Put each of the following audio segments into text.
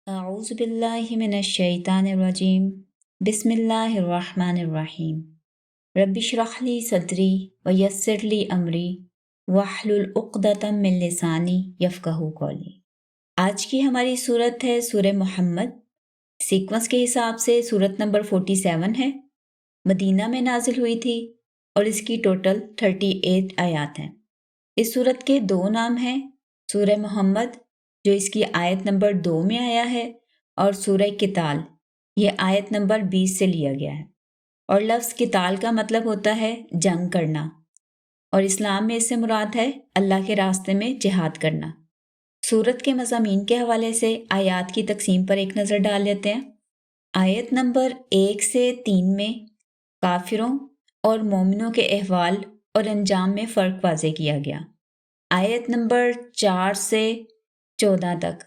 اعوذ باللہ من الشیطان الرجیم بسم اللہ الرحمن الرحیم رب اشرح لی صدری ویسر لی امری واحلل عقدۃ من لسانی یفقہوا قولی۔ آج کی ہماری صورت ہے سورہ محمد۔ سیکوینس کے حساب سے صورت نمبر 47 ہے، مدینہ میں نازل ہوئی تھی اور اس کی ٹوٹل 38 آیات ہیں۔ اس صورت کے دو نام ہیں، سورہ محمد جو اس کی آیت نمبر 2 میں آیا ہے، اور سورہ قتال یہ آیت نمبر 20 سے لیا گیا ہے۔ اور لفظ قتال کا مطلب ہوتا ہے جنگ کرنا، اور اسلام میں اس سے مراد ہے اللہ کے راستے میں جہاد کرنا۔ سورت کے مضامین کے حوالے سے آیات کی تقسیم پر ایک نظر ڈال لیتے ہیں۔ آیت نمبر 1 سے 3 میں کافروں اور مومنوں کے احوال اور انجام میں فرق واضح کیا گیا۔ آیت نمبر 4 سے 14 تک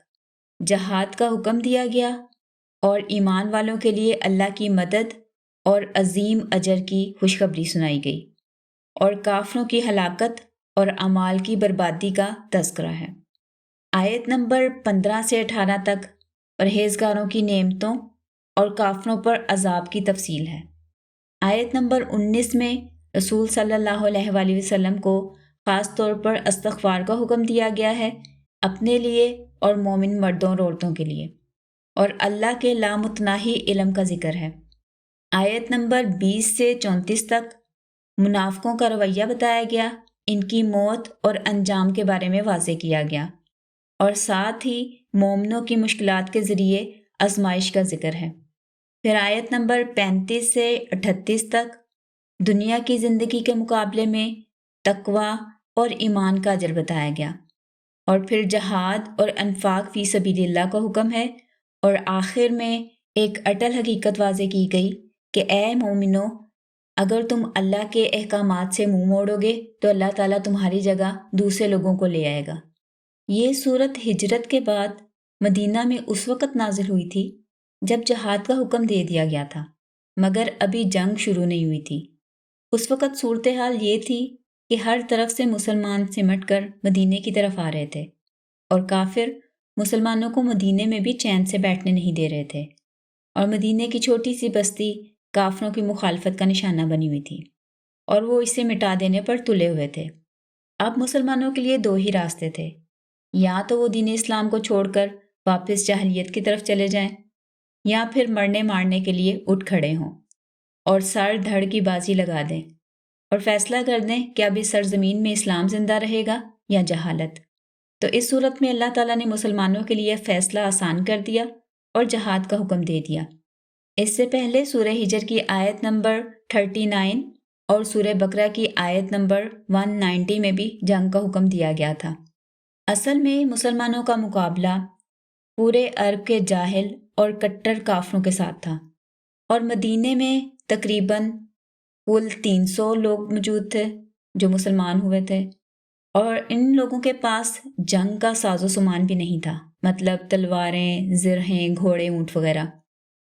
جہاد کا حکم دیا گیا اور ایمان والوں کے لیے اللہ کی مدد اور عظیم اجر کی خوشخبری سنائی گئی، اور کافروں کی ہلاکت اور اعمال کی بربادی کا تذکرہ ہے۔ آیت نمبر 15 سے 18 تک پرہیزگاروں کی نعمتوں اور کافروں پر عذاب کی تفصیل ہے۔ آیت نمبر 19 میں رسول صلی اللہ علیہ وآلہ وسلم کو خاص طور پر استغفار کا حکم دیا گیا ہے، اپنے لیے اور مومن مردوں اور عورتوں کے لیے، اور اللہ کے لامتناہی علم کا ذکر ہے۔ آیت نمبر 20 سے 34 تک منافقوں کا رویہ بتایا گیا، ان کی موت اور انجام کے بارے میں واضح کیا گیا، اور ساتھ ہی مومنوں کی مشکلات کے ذریعے آزمائش کا ذکر ہے۔ پھر آیت نمبر 35 سے 38 تک دنیا کی زندگی کے مقابلے میں تقوی اور ایمان کا اجر بتایا گیا، اور پھر جہاد اور انفاق فی سبیل اللہ کا حکم ہے، اور آخر میں ایک اٹل حقیقت واضح کی گئی کہ اے مومنو، اگر تم اللہ کے احکامات سے منہ موڑو گے تو اللہ تعالیٰ تمہاری جگہ دوسرے لوگوں کو لے آئے گا۔ یہ صورت ہجرت کے بعد مدینہ میں اس وقت نازل ہوئی تھی جب جہاد کا حکم دے دیا گیا تھا، مگر ابھی جنگ شروع نہیں ہوئی تھی۔ اس وقت صورتحال یہ تھی کہ ہر طرف سے مسلمان سمٹ کر مدینے کی طرف آ رہے تھے، اور کافر مسلمانوں کو مدینے میں بھی چین سے بیٹھنے نہیں دے رہے تھے، اور مدینے کی چھوٹی سی بستی کافروں کی مخالفت کا نشانہ بنی ہوئی تھی، اور وہ اسے مٹا دینے پر تلے ہوئے تھے۔ اب مسلمانوں کے لیے دو ہی راستے تھے، یا تو وہ دین اسلام کو چھوڑ کر واپس جاہلیت کی طرف چلے جائیں، یا پھر مرنے مارنے کے لیے اٹھ کھڑے ہوں اور سر دھڑ کی بازی لگا دیں اور فیصلہ کر دیں کہ اب اس سرزمین میں اسلام زندہ رہے گا یا جہالت۔ تو اس صورت میں اللہ تعالیٰ نے مسلمانوں کے لیے فیصلہ آسان کر دیا اور جہاد کا حکم دے دیا۔ اس سے پہلے سورہ ہجر کی آیت نمبر 39 اور سورہ بقرہ کی آیت نمبر 190 میں بھی جنگ کا حکم دیا گیا تھا۔ اصل میں مسلمانوں کا مقابلہ پورے عرب کے جاہل اور کٹر کافروں کے ساتھ تھا، اور مدینے میں تقریباً کل 300 لوگ موجود تھے جو مسلمان ہوئے تھے، اور ان لوگوں کے پاس جنگ کا ساز و سامان بھی نہیں تھا، مطلب تلواریں، زرہیں، گھوڑے، اونٹ وغیرہ،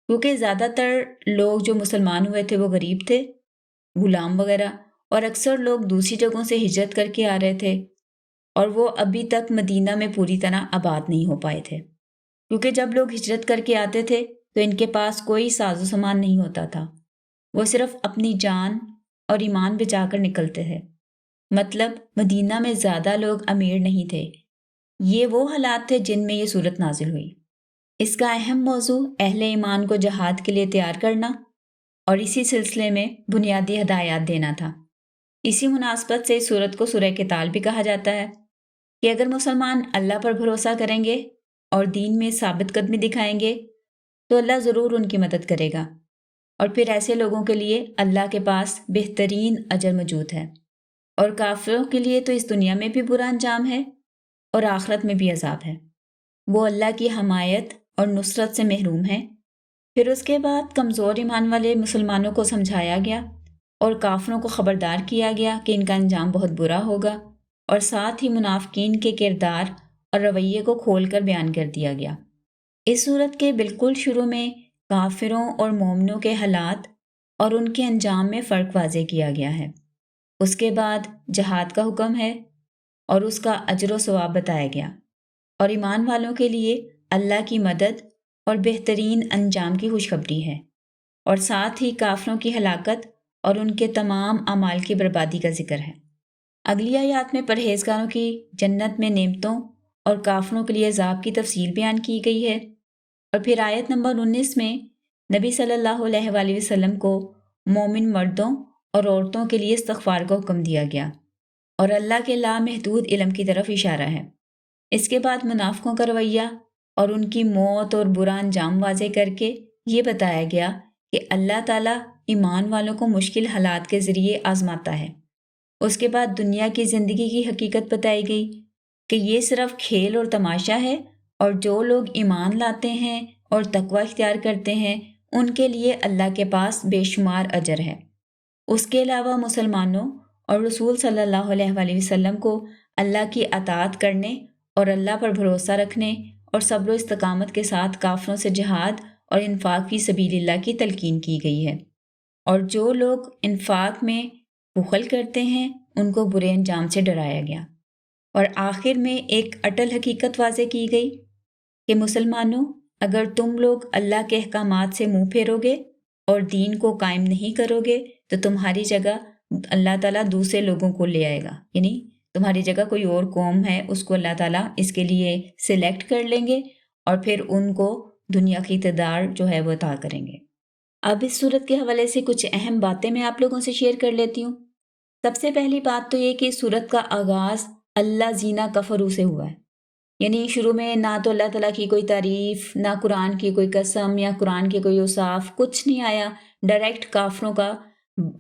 کیونکہ زیادہ تر لوگ جو مسلمان ہوئے تھے وہ غریب تھے، غلام وغیرہ، اور اکثر لوگ دوسری جگہوں سے ہجرت کر کے آ رہے تھے، اور وہ ابھی تک مدینہ میں پوری طرح آباد نہیں ہو پائے تھے، کیونکہ جب لوگ ہجرت کر کے آتے تھے تو ان کے پاس کوئی ساز و سامان نہیں ہوتا تھا، وہ صرف اپنی جان اور ایمان بچا کر نکلتے تھے۔ مطلب مدینہ میں زیادہ لوگ امیر نہیں تھے۔ یہ وہ حالات تھے جن میں یہ صورت نازل ہوئی۔ اس کا اہم موضوع اہل ایمان کو جہاد کے لیے تیار کرنا اور اسی سلسلے میں بنیادی ہدایات دینا تھا۔ اسی مناسبت سے اس صورت کو سورہ قتال بھی کہا جاتا ہے کہ اگر مسلمان اللہ پر بھروسہ کریں گے اور دین میں ثابت قدمی دکھائیں گے تو اللہ ضرور ان کی مدد کرے گا، اور پھر ایسے لوگوں کے لیے اللہ کے پاس بہترین اجر موجود ہے، اور کافروں کے لیے تو اس دنیا میں بھی برا انجام ہے اور آخرت میں بھی عذاب ہے۔ وہ اللہ کی حمایت اور نصرت سے محروم ہیں۔ پھر اس کے بعد کمزور ایمان والے مسلمانوں کو سمجھایا گیا اور کافروں کو خبردار کیا گیا کہ ان کا انجام بہت برا ہوگا، اور ساتھ ہی منافقین کے کردار اور رویے کو کھول کر بیان کر دیا گیا۔ اس صورت کے بالکل شروع میں کافروں اور مومنوں کے حالات اور ان کے انجام میں فرق واضح کیا گیا ہے۔ اس کے بعد جہاد کا حکم ہے اور اس کا اجر و ثواب بتایا گیا، اور ایمان والوں کے لیے اللہ کی مدد اور بہترین انجام کی خوشخبری ہے، اور ساتھ ہی کافروں کی ہلاکت اور ان کے تمام اعمال کی بربادی کا ذکر ہے۔ اگلی آیات میں پرہیزگاروں کی جنت میں نعمتوں اور کافروں کے لیے عذاب کی تفصیل بیان کی گئی ہے۔ اور پھر آیت نمبر 19 میں نبی صلی اللہ علیہ وآلہ وسلم کو مومن مردوں اور عورتوں کے لیے استغفار کا حکم دیا گیا، اور اللہ کے لامحدود علم کی طرف اشارہ ہے۔ اس کے بعد منافقوں کا رویہ اور ان کی موت اور برا انجام واضح کر کے یہ بتایا گیا کہ اللہ تعالیٰ ایمان والوں کو مشکل حالات کے ذریعے آزماتا ہے۔ اس کے بعد دنیا کی زندگی کی حقیقت بتائی گئی کہ یہ صرف کھیل اور تماشا ہے، اور جو لوگ ایمان لاتے ہیں اور تقوی اختیار کرتے ہیں ان کے لیے اللہ کے پاس بے شمار اجر ہے۔ اس کے علاوہ مسلمانوں اور رسول صلی اللہ علیہ وآلہ وسلم کو اللہ کی اطاعت کرنے اور اللہ پر بھروسہ رکھنے اور صبر و استقامت کے ساتھ کافروں سے جہاد اور انفاق فی سبیل اللہ کی تلقین کی گئی ہے، اور جو لوگ انفاق میں بخل کرتے ہیں ان کو برے انجام سے ڈرایا گیا۔ اور آخر میں ایک اٹل حقیقت واضح کی گئی کہ مسلمانوں، اگر تم لوگ اللہ کے احکامات سے منہ پھیرو گے اور دین کو قائم نہیں کرو گے تو تمہاری جگہ اللہ تعالیٰ دوسرے لوگوں کو لے آئے گا، یعنی تمہاری جگہ کوئی اور قوم ہے اس کو اللہ تعالیٰ اس کے لیے سلیکٹ کر لیں گے اور پھر ان کو دنیا کی اقتدار جو ہے وہ عطا کریں گے۔ اب اس صورت کے حوالے سے کچھ اہم باتیں میں آپ لوگوں سے شیئر کر لیتی ہوں۔ سب سے پہلی بات تو یہ کہ اس صورت کا آغاز اللہ زینہ کفروا سے ہوا ہے، یعنی شروع میں نہ تو اللہ تعالیٰ کی کوئی تعریف، نہ قرآن کی کوئی قسم یا قرآن کے کوئی اوصاف، کچھ نہیں آیا، ڈائریکٹ کافروں کا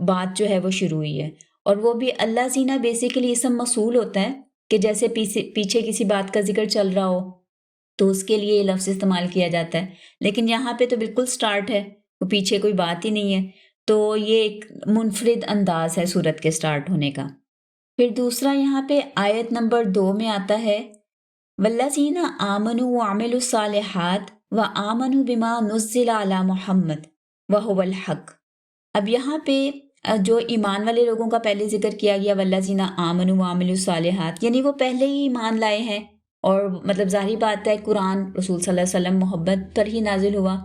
بات جو ہے وہ شروع ہوئی ہے۔ اور وہ بھی اللہ زینہ بیسیکلی اسم موصول ہوتا ہے کہ جیسے پیچھے کسی بات کا ذکر چل رہا ہو تو اس کے لیے یہ لفظ استعمال کیا جاتا ہے، لیکن یہاں پہ تو بالکل سٹارٹ ہے، وہ پیچھے کوئی بات ہی نہیں ہے، تو یہ ایک منفرد انداز ہے صورت کے سٹارٹ ہونے کا۔ پھر دوسرا یہاں پہ آیت نمبر 2 میں آتا ہے والذین آمنوا وعملوا الصالحات وآمنوا بما نزل علی محمد وہو الحق۔ اب یہاں پہ جو ایمان والے لوگوں کا پہلے ذکر کیا گیا والذین آمنوا وعملوا الصالحات، یعنی وہ پہلے ہی ایمان لائے ہیں، اور مطلب ظاہری بات ہے قرآن رسول صلی اللہ علیہ وسلم محبت پر ہی نازل ہوا،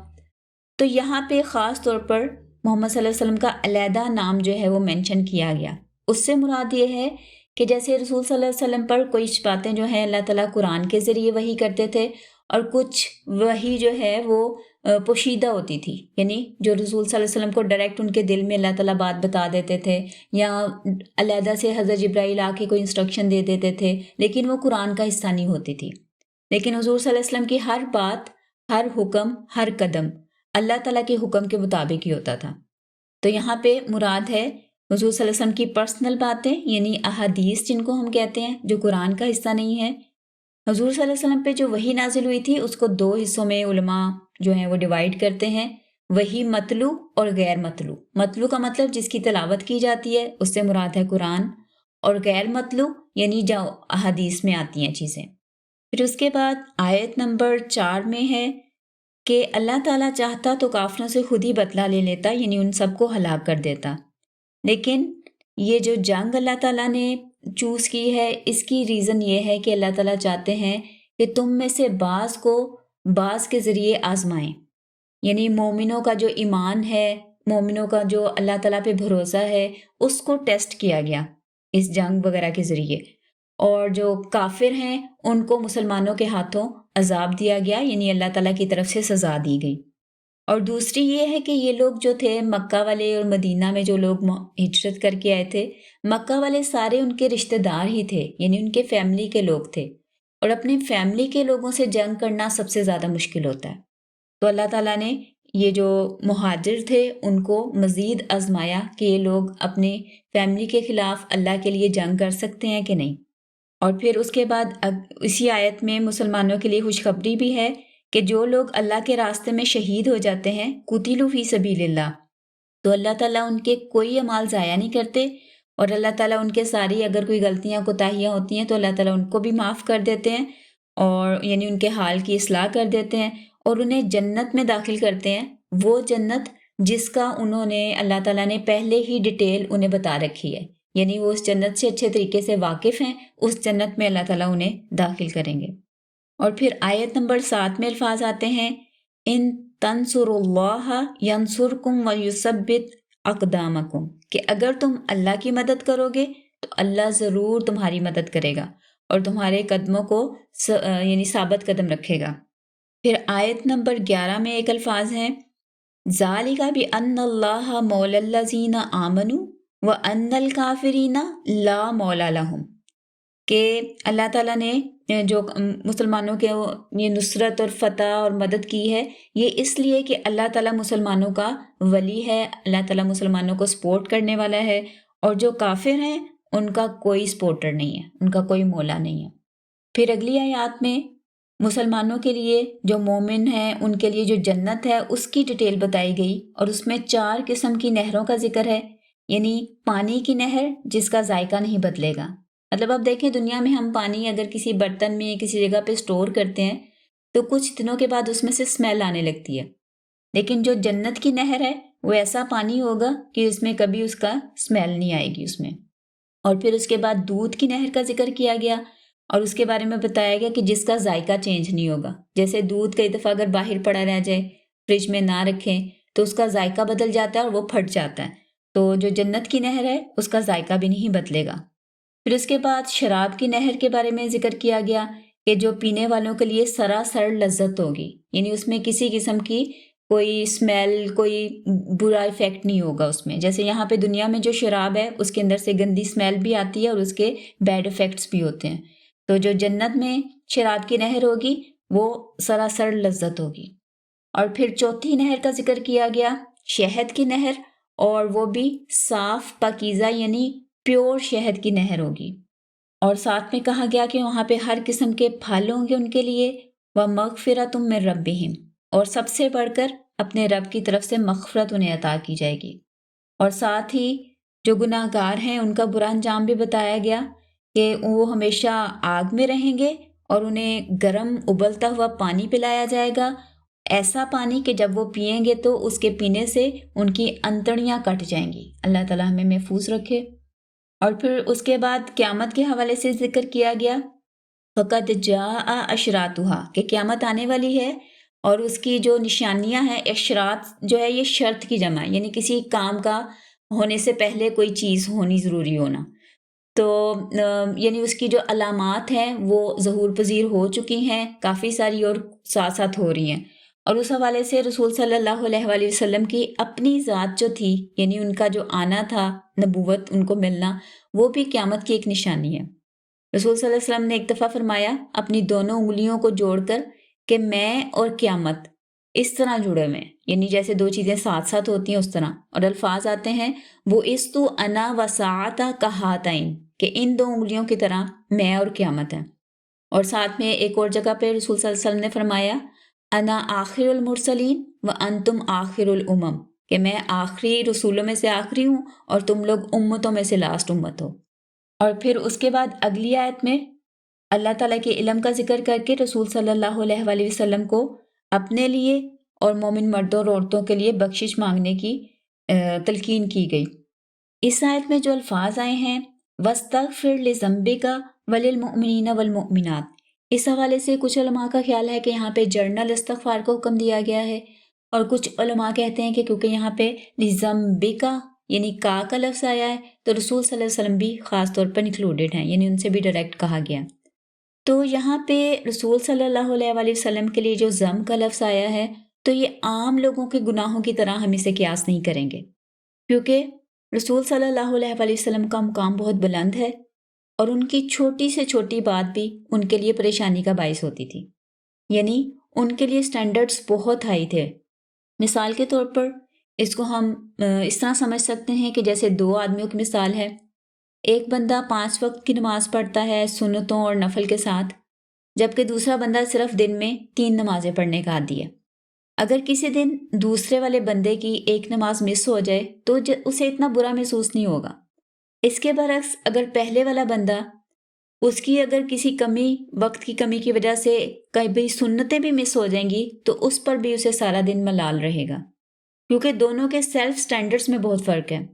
تو یہاں پہ خاص طور پر محمد صلی اللہ علیہ وسلم کا علیحدہ نام جو ہے وہ مینشن کیا گیا۔ اس سے مراد یہ ہے کہ جیسے رسول صلی اللہ علیہ وسلم پر کوئی باتیں جو ہیں اللہ تعالیٰ قرآن کے ذریعے وحی کرتے تھے، اور کچھ وحی جو ہے وہ پوشیدہ ہوتی تھی، یعنی جو رسول صلی اللہ علیہ وسلم کو ڈائریکٹ ان کے دل میں اللہ تعالیٰ بات بتا دیتے تھے، یا علیحدہ سے حضرت جبرائیل آ کے کوئی انسٹرکشن دے دیتے تھے، لیکن وہ قرآن کا حصہ نہیں ہوتی تھی۔ لیکن حضور صلی اللہ علیہ وسلم کی ہر بات، ہر حکم، ہر قدم اللہ تعالیٰ کے حکم کے مطابق ہی ہوتا تھا۔ تو یہاں پہ مراد ہے حضور صلی اللہ علیہ وسلم کی پرسنل باتیں، یعنی احادیث جن کو ہم کہتے ہیں، جو قرآن کا حصہ نہیں ہے۔ حضور صلی اللہ علیہ وسلم پہ جو وحی نازل ہوئی تھی اس کو 2 حصوں میں علماء جو ہیں وہ ڈیوائیڈ کرتے ہیں، وحی مطلوع اور غیر مطلوع۔ مطلوع کا مطلب جس کی تلاوت کی جاتی ہے، اس سے مراد ہے قرآن، اور غیر مطلوع یعنی جو احادیث میں آتی ہیں چیزیں۔ پھر اس کے بعد آیت نمبر 4 میں ہے کہ اللہ تعالیٰ چاہتا تو کافروں سے خود ہی بدلہ لے لیتا، یعنی ان سب کو ہلاک کر دیتا، لیکن یہ جو جنگ اللہ تعالیٰ نے چوز کی ہے اس کی ریزن یہ ہے کہ اللہ تعالیٰ چاہتے ہیں کہ تم میں سے بعض کو بعض کے ذریعے آزمائیں، یعنی مومنوں کا جو ایمان ہے، مومنوں کا جو اللہ تعالیٰ پہ بھروسہ ہے، اس کو ٹیسٹ کیا گیا اس جنگ وغیرہ کے ذریعے، اور جو کافر ہیں ان کو مسلمانوں کے ہاتھوں عذاب دیا گیا، یعنی اللہ تعالیٰ کی طرف سے سزا دی گئی۔ اور دوسری یہ ہے کہ یہ لوگ جو تھے مکہ والے اور مدینہ میں جو لوگ ہجرت کر کے آئے تھے، مکہ والے سارے ان کے رشتہ دار ہی تھے، یعنی ان کے فیملی کے لوگ تھے، اور اپنے فیملی کے لوگوں سے جنگ کرنا سب سے زیادہ مشکل ہوتا ہے۔ تو اللہ تعالیٰ نے یہ جو مہاجر تھے ان کو مزید آزمایا کہ یہ لوگ اپنے فیملی کے خلاف اللہ کے لیے جنگ کر سکتے ہیں کہ نہیں۔ اور پھر اس کے بعد اسی آیت میں مسلمانوں کے لیے خوشخبری بھی ہے کہ جو لوگ اللہ کے راستے میں شہید ہو جاتے ہیں، قتلوا فی سبیل اللہ، تو اللہ تعالیٰ ان کے کوئی اعمال ضائع نہیں کرتے، اور اللہ تعالیٰ ان کے ساری اگر کوئی غلطیاں کوتاہیاں ہوتی ہیں تو اللہ تعالیٰ ان کو بھی معاف کر دیتے ہیں، اور یعنی ان کے حال کی اصلاح کر دیتے ہیں، اور انہیں جنت میں داخل کرتے ہیں، وہ جنت جس کا انہوں نے اللہ تعالیٰ نے پہلے ہی ڈیٹیل انہیں بتا رکھی ہے، یعنی وہ اس جنت سے اچھے طریقے سے واقف ہیں، اس جنت میں اللہ تعالیٰ انہیں داخل کریں گے۔ اور پھر آیت نمبر 7 میں الفاظ آتے ہیں ان تنصر اللہ ینصرکم ویثبت اقدامکم، کہ اگر تم اللہ کی مدد کرو گے تو اللہ ضرور تمہاری مدد کرے گا اور تمہارے قدموں کو یعنی ثابت قدم رکھے گا۔ پھر آیت نمبر 11 میں ایک الفاظ ہیں ذالک بأن اللہ مولی الذین آمنوا وأن الکافرین لا مولی لہم، کہ اللہ تعالیٰ نے جو مسلمانوں کے یہ نصرت اور فتح اور مدد کی ہے، یہ اس لیے کہ اللہ تعالیٰ مسلمانوں کا ولی ہے، اللہ تعالیٰ مسلمانوں کو سپورٹ کرنے والا ہے، اور جو کافر ہیں ان کا کوئی سپورٹر نہیں ہے، ان کا کوئی مولا نہیں ہے۔ پھر اگلی آیات میں مسلمانوں کے لیے جو مومن ہیں ان کے لیے جو جنت ہے اس کی ڈیٹیل بتائی گئی، اور اس میں 4 قسم کی نہروں کا ذکر ہے، یعنی پانی کی نہر جس کا ذائقہ نہیں بدلے گا۔ مطلب اب دیکھیں دنیا میں ہم پانی اگر کسی برتن میں کسی جگہ پہ سٹور کرتے ہیں تو کچھ دنوں کے بعد اس میں سے اسمیل آنے لگتی ہے، لیکن جو جنت کی نہر ہے وہ ایسا پانی ہوگا کہ اس میں کبھی اس کا اسمیل نہیں آئے گی اس میں۔ اور پھر اس کے بعد دودھ کی نہر کا ذکر کیا گیا، اور اس کے بارے میں بتایا گیا کہ جس کا ذائقہ چینج نہیں ہوگا، جیسے دودھ کئی دفعہ اگر باہر پڑا رہ جائے، فریج میں نہ رکھیں تو اس کا ذائقہ بدل جاتا ہے اور وہ پھٹ جاتا ہے، تو جو جنت کی نہر ہے اس کا ذائقہ بھی نہیں بدلے گا۔ پھر اس کے بعد شراب کی نہر کے بارے میں ذکر کیا گیا کہ جو پینے والوں کے لیے سراسر لذت ہوگی، یعنی اس میں کسی قسم کی کوئی اسمیل، کوئی برا ایفیکٹ نہیں ہوگا اس میں، جیسے یہاں پہ دنیا میں جو شراب ہے اس کے اندر سے گندی اسمیل بھی آتی ہے اور اس کے بیڈ ایفیکٹس بھی ہوتے ہیں، تو جو جنت میں شراب کی نہر ہوگی وہ سراسر لذت ہوگی۔ اور پھر چوتھی نہر کا ذکر کیا گیا شہد کی نہر، اور وہ بھی صاف پاکیزہ یعنی پیور شہد کی نہر ہوگی، اور ساتھ میں کہا گیا کہ وہاں پہ ہر قسم کے پھل ہوں گے ان کے لیے، وَمَغْفِرَةٌ مِّن رَبِّهِمْ، اور سب سے بڑھ کر اپنے رب کی طرف سے مغفرت انہیں عطا کی جائے گی۔ اور ساتھ ہی جو گناہ گار ہیں ان کا برا انجام بھی بتایا گیا کہ وہ ہمیشہ آگ میں رہیں گے اور انہیں گرم ابلتا ہوا پانی پلایا جائے گا، ایسا پانی کہ جب وہ پئیں گے تو اس کے پینے سے ان کی انتڑیاں کٹ جائیں گی۔ اللہ تعالیٰ ہمیں محفوظ رکھے۔ اور پھر اس کے بعد قیامت کے حوالے سے ذکر کیا گیا فقط جاء اشراطها، کہ قیامت آنے والی ہے، اور اس کی جو نشانیاں ہیں، اشراط جو ہے یہ شرط کی جمع ہے، یعنی کسی کام کا ہونے سے پہلے کوئی چیز ہونی ضروری ہونا، تو یعنی اس کی جو علامات ہیں وہ ظہور پذیر ہو چکی ہیں کافی ساری، اور ساتھ ساتھ ہو رہی ہیں۔ اور اس حوالے سے رسول صلی اللہ علیہ وآلہ وسلم کی اپنی ذات جو تھی، یعنی ان کا جو آنا تھا، نبوت ان کو ملنا، وہ بھی قیامت کی ایک نشانی ہے۔ رسول صلی اللہ علیہ وسلم نے ایک دفعہ فرمایا اپنی دونوں انگلیوں کو جوڑ کر کہ میں اور قیامت اس طرح جڑے ہوئے ہیں، یعنی جیسے دو چیزیں ساتھ ساتھ ہوتی ہیں اس طرح، اور الفاظ آتے ہیں وہ استو انا وساعتا کہاتین، کہ ان دو انگلیوں کی طرح میں اور قیامت ہے۔ اور ساتھ میں ایک اور جگہ پہ رسول صلی اللہ علیہ وسلم نے فرمایا انا آخر المرسلین و انتم آخر الامم، کہ میں آخری رسولوں میں سے آخری ہوں اور تم لوگ امتوں میں سے لاسٹ امت ہو۔ اور پھر اس کے بعد اگلی آیت میں اللہ تعالیٰ کے علم کا ذکر کر کے رسول صلی اللہ علیہ وآلہ وسلم کو اپنے لیے اور مومن مردوں اور عورتوں کے لیے بخشش مانگنے کی تلقین کی گئی۔ اس آیت میں جو الفاظ آئے ہیں وَاسْتَغْفِرْ لِذَنْبِكَ وَلِلْمُؤْمِنِينَ وَالْمُؤْمِنَاتِ، اس حوالے سے کچھ علماء کا خیال ہے کہ یہاں پہ جرنل استغفار کو حکم دیا گیا ہے، اور کچھ علماء کہتے ہیں کہ کیونکہ یہاں پہ لِذَنْبِكَ یعنی کا لفظ آیا ہے تو رسول صلی اللہ علیہ وسلم بھی خاص طور پر انکلوڈیڈ ہیں، یعنی ان سے بھی ڈائریکٹ کہا گیا۔ تو یہاں پہ رسول صلی اللہ علیہ وآلہ وسلم کے لیے جو ذم کا لفظ آیا ہے تو یہ عام لوگوں کے گناہوں کی طرح ہم اسے قیاس نہیں کریں گے، کیونکہ رسول صلی اللہ علیہ وآلہ وسلم کا مقام بہت بلند ہے، اور ان کی چھوٹی سے چھوٹی بات بھی ان کے لیے پریشانی کا باعث ہوتی تھی، یعنی ان کے لیے سٹینڈرڈز بہت ہائی تھے۔ مثال کے طور پر اس کو ہم اس طرح سمجھ سکتے ہیں کہ جیسے 2 آدمیوں کی مثال ہے، ایک بندہ 5 وقت کی نماز پڑھتا ہے سنتوں اور نفل کے ساتھ، جبکہ دوسرا بندہ صرف دن میں 3 نمازیں پڑھنے کا عادی ہے۔ اگر کسی دن دوسرے والے بندے کی ایک نماز مس ہو جائے تو اسے اتنا برا محسوس نہیں ہوگا۔ اس کے برعکس اگر پہلے والا بندہ، اس کی اگر کسی کمی، وقت کی کمی کی وجہ سے کبھی سنتیں بھی مس ہو جائیں گی تو اس پر بھی اسے سارا دن ملال رہے گا، کیونکہ دونوں کے سیلف سٹینڈرڈز میں بہت فرق ہے۔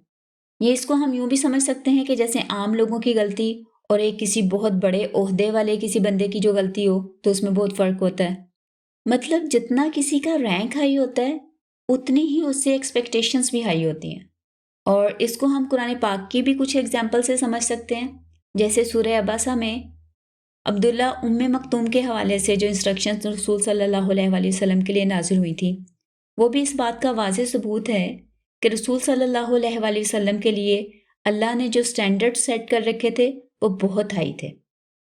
یہ اس کو ہم یوں بھی سمجھ سکتے ہیں کہ جیسے عام لوگوں کی غلطی اور ایک کسی بہت بڑے عہدے والے کسی بندے کی جو غلطی ہو تو اس میں بہت فرق ہوتا ہے۔ مطلب جتنا کسی کا رینک ہائی ہوتا ہے اتنی ہی اس سے ایکسپیکٹیشنز بھی ہائی ہوتی ہیں. اور اس کو ہم قرآن پاک کی بھی کچھ ایگزامپل سے سمجھ سکتے ہیں. جیسے سورہ عباسہ میں عبداللہ مکتوم کے حوالے سے جو انسٹرکشنز رسول صلی اللہ علیہ وآلہ وسلم کے لیے نازل ہوئی تھی، وہ بھی اس بات کا واضح ثبوت ہے کہ رسول صلی اللہ علیہ وآلہ وسلم کے لیے اللہ نے جو سٹینڈرڈ سیٹ کر رکھے تھے وہ بہت ہائی تھے.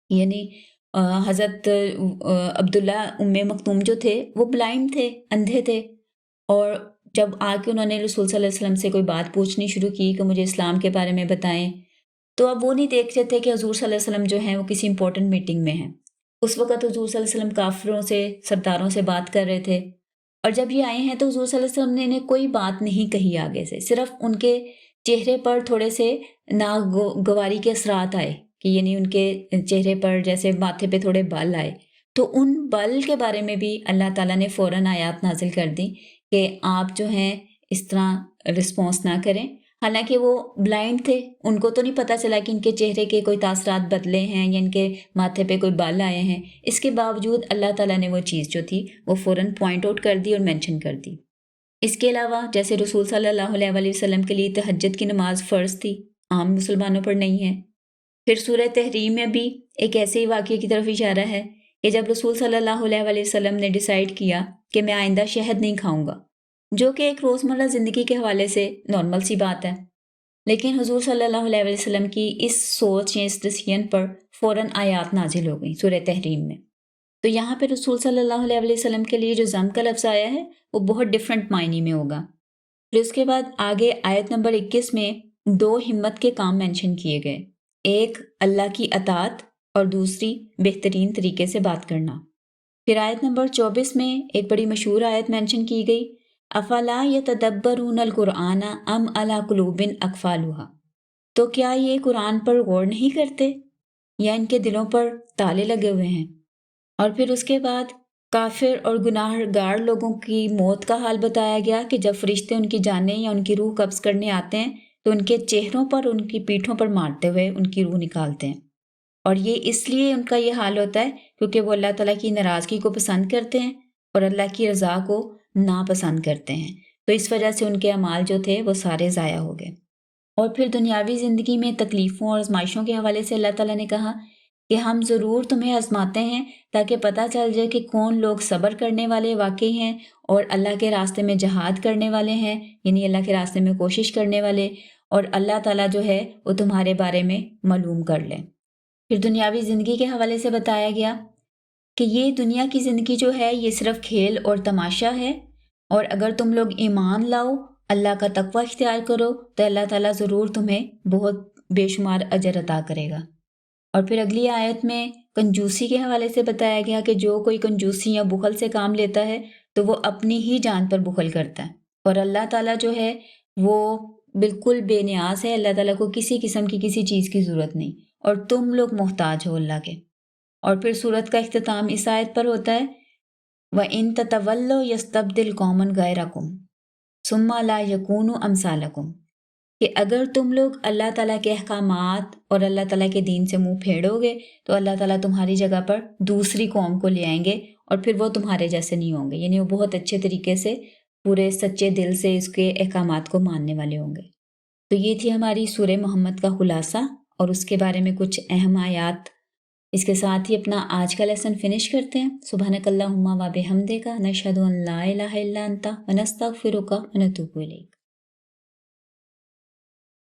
یعنی حضرت عبداللہ مکتوم جو تھے وہ بلائنڈ تھے، اندھے تھے، اور جب آ کے انہوں نے رسول صلی اللہ علیہ وسلم سے کوئی بات پوچھنی شروع کی کہ مجھے اسلام کے بارے میں بتائیں، تو اب وہ نہیں دیکھ رہے تھے کہ حضور صلی اللہ علیہ وسلم جو ہیں وہ کسی امپورٹنٹ میٹنگ میں ہیں. اس وقت حضور صلی اللہ علیہ وسلم کافروں سے، سرداروں سے بات کر رہے تھے، اور جب یہ آئے ہیں تو حضور صلی اللہ علیہ وسلم نے انہیں کوئی بات نہیں کہی آگے سے، صرف ان کے چہرے پر تھوڑے سے ناگواری کے اثرات آئے، کہ یعنی ان کے چہرے پر جیسے ماتھے پہ تھوڑے بال آئے، تو ان بل کے بارے میں بھی اللہ تعالیٰ نے فوراً آیات نازل کر دی کہ آپ جو ہیں اس طرح رسپانس نہ کریں. حالانکہ وہ بلائنڈ تھے، ان کو تو نہیں پتہ چلا کہ ان کے چہرے کے کوئی تاثرات بدلے ہیں یا ان کے ماتھے پہ کوئی بال آئے ہیں. اس کے باوجود اللہ تعالیٰ نے وہ چیز جو تھی وہ فوراً پوائنٹ آؤٹ کر دی اور مینشن کر دی. اس کے علاوہ جیسے رسول صلی اللہ علیہ وآلہ وسلم کے لیے تہجد کی نماز فرض تھی، عام مسلمانوں پر نہیں ہے. پھر سورہ تحریم میں بھی ایک ایسے ہی واقعے کی طرف اشارہ ہے کہ جب رسول صلی اللہ علیہ وآلہ وسلم نے ڈیسائیڈ کیا کہ میں آئندہ شہد نہیں کھاؤں گا، جو کہ ایک روزمرہ زندگی کے حوالے سے نارمل سی بات ہے، لیکن حضور صلی اللہ علیہ وسلم کی اس سوچ یا اس ڈیسیژن پر فوراً آیات نازل ہو گئی سورہ تحریم میں. تو یہاں پہ رسول صلی اللہ علیہ وسلم کے لیے جو ضم کا لفظ آیا ہے وہ بہت ڈفرینٹ معنی میں ہوگا. پھر اس کے بعد آگے آیت نمبر 21 میں 2 ہمت کے کام مینشن کیے گئے، ایک اللہ کی اطاعت اور دوسری بہترین طریقے سے بات کرنا. پھر آیت نمبر 24 میں ایک بڑی مشہور آیت مینشن کی گئی، افلا یتدبرون القرآن ام علی قلوب اقفالها، تو کیا یہ قرآن پر غور نہیں کرتے یا ان کے دلوں پر تالے لگے ہوئے ہیں. اور پھر اس کے بعد کافر اور گناہ گار لوگوں کی موت کا حال بتایا گیا کہ جب فرشتے ان کی جانیں یا ان کی روح قبض کرنے آتے ہیں تو ان کے چہروں پر، ان کی پیٹھوں پر مارتے ہوئے ان کی روح نکالتے ہیں. اور یہ اس لیے ان کا یہ حال ہوتا ہے کیونکہ وہ اللہ تعالیٰ کی ناراضگی کو پسند کرتے ہیں اور اللہ کی رضا کو ناپسند کرتے ہیں، تو اس وجہ سے ان کے اعمال جو تھے وہ سارے ضائع ہو گئے. اور پھر دنیاوی زندگی میں تکلیفوں اور آزمائشوں کے حوالے سے اللہ تعالیٰ نے کہا کہ ہم ضرور تمہیں آزماتے ہیں تاکہ پتہ چل جائے کہ کون لوگ صبر کرنے والے واقعی ہیں اور اللہ کے راستے میں جہاد کرنے والے ہیں، یعنی اللہ کے راستے میں کوشش کرنے والے، اور اللہ تعالیٰ جو ہے وہ تمہارے بارے میں معلوم کر لیں. پھر دنیاوی زندگی کے حوالے سے بتایا گیا کہ یہ دنیا کی زندگی جو ہے یہ صرف کھیل اور تماشا ہے، اور اگر تم لوگ ایمان لاؤ، اللہ کا تقوی اختیار کرو تو اللہ تعالیٰ ضرور تمہیں بہت بے شمار اجر عطا کرے گا. اور پھر اگلی آیت میں کنجوسی کے حوالے سے بتایا گیا کہ جو کوئی کنجوسی یا بخل سے کام لیتا ہے تو وہ اپنی ہی جان پر بخل کرتا ہے، اور اللہ تعالیٰ جو ہے وہ بالکل بے نیاز ہے، اللہ تعالیٰ کو کسی قسم کی کسی چیز کی ضرورت نہیں، اور تم لوگ محتاج ہو اللہ کے. اور پھر سورت کا اختتام اس آیت پر ہوتا ہے وَإِن تَتَوَلَّوْا يَسْتَبْدِلْ قَوْمًا غَيْرَكُمْ ثُمَّ لَا يَكُونُوا أَمْثَالَكُمْ، کہ اگر تم لوگ اللہ تعالیٰ کے احکامات اور اللہ تعالیٰ کے دین سے منہ پھیرو گے تو اللہ تعالیٰ تمہاری جگہ پر دوسری قوم کو لے آئیں گے اور پھر وہ تمہارے جیسے نہیں ہوں گے، یعنی وہ بہت اچھے طریقے سے پورے سچے دل سے اس کے احکامات کو ماننے والے ہوں گے. تو یہ تھی ہماری سورہ محمد کا خلاصہ اور اس کے بارے میں کچھ اہم آیات. اس کے ساتھ ہی اپنا آج کا لیسن فنش کرتے ہیں. سبحانک اللہم و بحمدک، نشہد ان لا الہ الا انت، ونستغفرک ونتوب الیک.